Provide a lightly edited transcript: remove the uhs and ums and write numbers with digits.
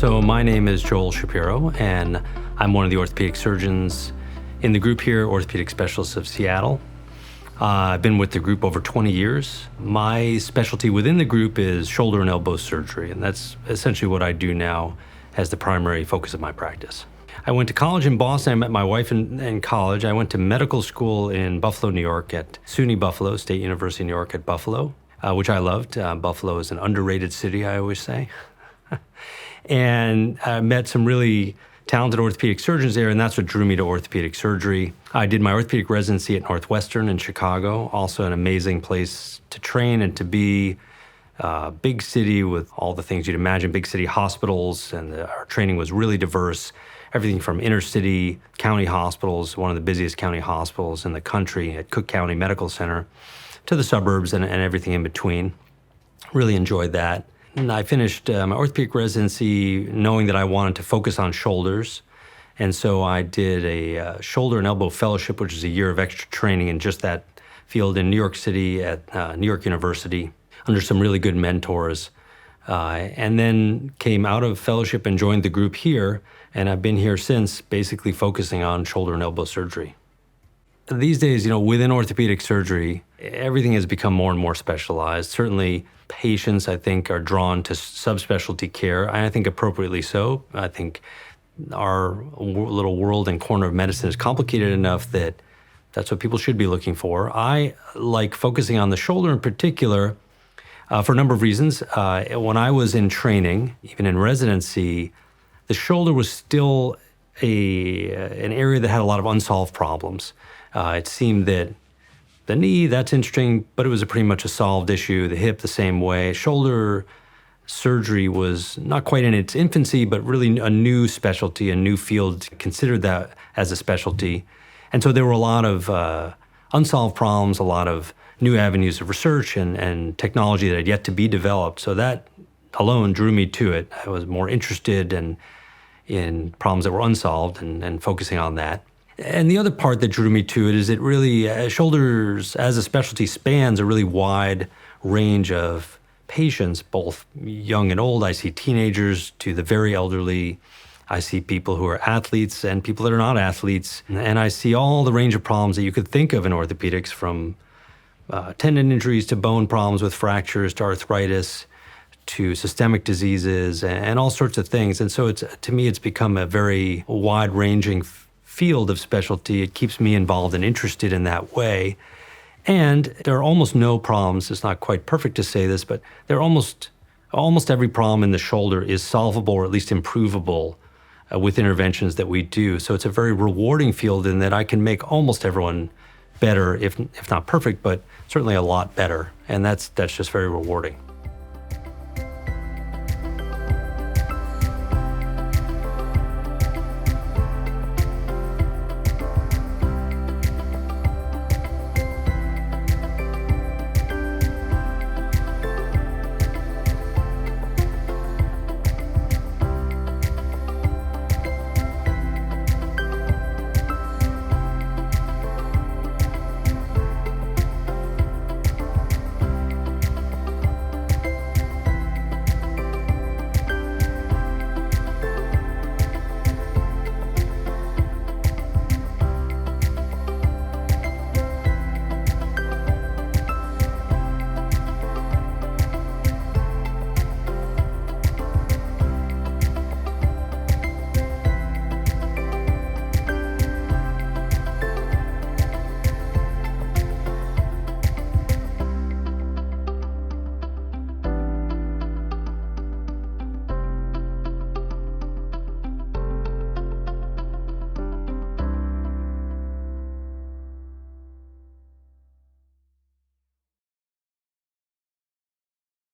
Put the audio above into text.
So my name is Joel Shapiro, and I'm one of the orthopedic surgeons in the group here, Orthopedic Specialists of Seattle. I've been with the group over 20 years. My specialty within the group is shoulder and elbow surgery, and that's essentially what I do now as the primary focus of my practice. I went to college in Boston. I met my wife in college. I went to medical school in Buffalo, New York at SUNY Buffalo, State University of New York at Buffalo, which I loved. Buffalo is an underrated city, I always say. And I met some really talented orthopedic surgeons there, and that's what drew me to orthopedic surgery. I did my orthopedic residency at Northwestern in Chicago, also an amazing place to train and to be. Big city with all the things you'd imagine, big city hospitals, and our training was really diverse. Everything from inner city county hospitals, one of the busiest county hospitals in the country at Cook County Medical Center, to the suburbs and everything in between. Really enjoyed that. And I finished my orthopedic residency knowing that I wanted to focus on shoulders. And so I did a shoulder and elbow fellowship, which is a year of extra training in just that field in New York City at New York University under some really good mentors. And then came out of fellowship and joined the group here. And I've been here since, basically focusing on shoulder and elbow surgery. These days, within orthopedic surgery, everything has become more and more specialized. Certainly, patients, I think, are drawn to subspecialty care, and I think appropriately so. I think our little world and corner of medicine is complicated enough that that's what people should be looking for. I like focusing on the shoulder in particular for a number of reasons. When I was in training, even in residency, the shoulder was still an area that had a lot of unsolved problems. It seemed that the knee, that's interesting, but it was pretty much a solved issue. The hip, the same way. Shoulder surgery was not quite in its infancy, but really a new specialty, a new field, considered that as a specialty. And so there were a lot of unsolved problems, a lot of new avenues of research and technology that had yet to be developed. So that alone drew me to it. I was more interested in problems that were unsolved and focusing on that. And the other part that drew me to it is it really, shoulders as a specialty spans a really wide range of patients, both young and old. I see teenagers to the very elderly. I see people who are athletes and people that are not athletes. And I see all the range of problems that you could think of in orthopedics, from tendon injuries to bone problems with fractures to arthritis to systemic diseases and all sorts of things. And so to me, it's become a very wide-ranging field of specialty. It keeps me involved and interested in that way. And there are almost no problems. It's not quite perfect to say this, but there are almost every problem in the shoulder is solvable or at least improvable with interventions that we do. So it's a very rewarding field in that I can make almost everyone better, if not perfect, but certainly a lot better. And that's just very rewarding.